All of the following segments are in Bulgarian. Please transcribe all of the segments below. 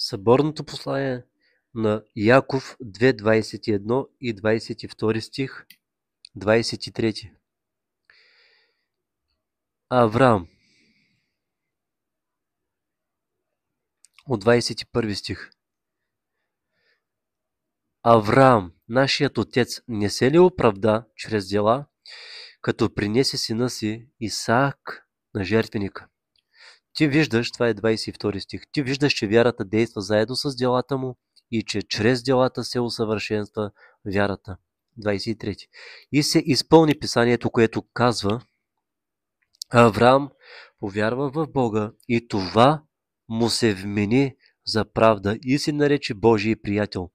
Съборното послание на Яков 2:21 и 22 стих, 23. Авраам от 21 стих. Авраам, нашият отец, не се ли оправда чрез дела, като принесе сина си Исаак на жертвеника? Ти виждаш, това е 22 стих, ти виждаш, че вярата действа заедно с делата му и че чрез делата се усъвършенства вярата. 23. И се изпълни писанието, което казва: Авраам повярва в Бога и това му се вмени за правда и се нарече Божий приятел.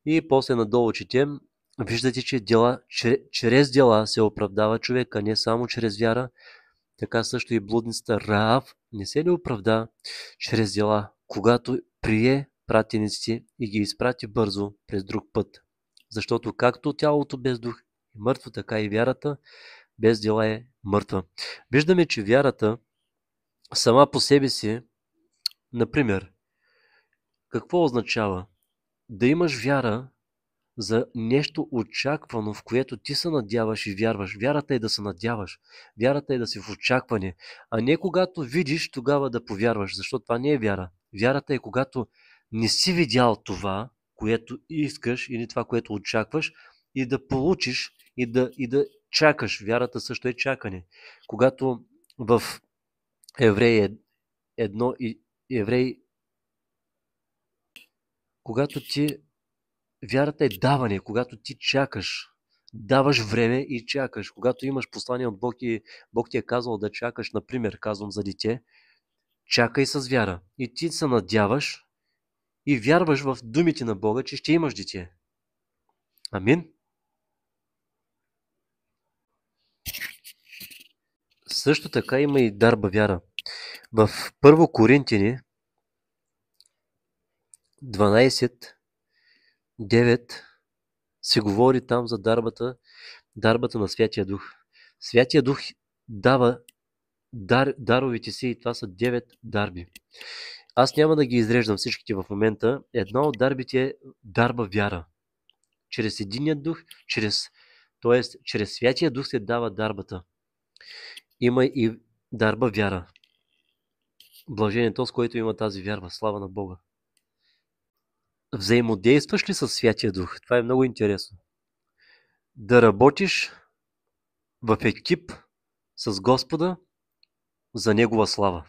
И после надолу четем, виждате, че чрез дела се оправдава човек, а не само чрез вяра. Така също и блудницата Раав не се ли оправда чрез дела, когато прие пратениците и ги изпрати бързо през друг път. Защото както тялото без дух е мъртво, така и вярата без дела е мъртва. Виждаме, че вярата сама по себе си, например, какво означава? Да имаш вяра за нещо очаквано, в което ти се надяваш и вярваш. Вярата е да се надяваш. Вярата е да си в очакване. А не когато видиш, тогава да повярваш, защото това не е вяра. Вярата е когато не си видял това, което искаш или това, което очакваш, и да получиш и да чакаш. Вярата също е чакане. Когато в Евреи 1 и Евреи, когато ти вярата е даване, когато ти чакаш, даваш време и чакаш. Когато имаш послание от Бог и Бог ти е казал да чакаш, например, казвам за дете, чакай с вяра. И ти се надяваш и вярваш в думите на Бога, че ще имаш дете. Амин. Също така има и дарба вяра. В 1 Коринтини 12:9 се говори там за дарбата на Святия Дух. Святия Дух дава даровите си и това са 9 дарби. Аз няма да ги изреждам всичките в момента. Една от дарбите е дарба вяра. Чрез единия дух, чрез Святия Дух се дава дарбата. Има и дарба вяра. Блажен е този, който има тази вяра. Слава на Бога. Взаимодействаш ли с Святия Дух? Това е много интересно. Да работиш в екип с Господа за Негова слава.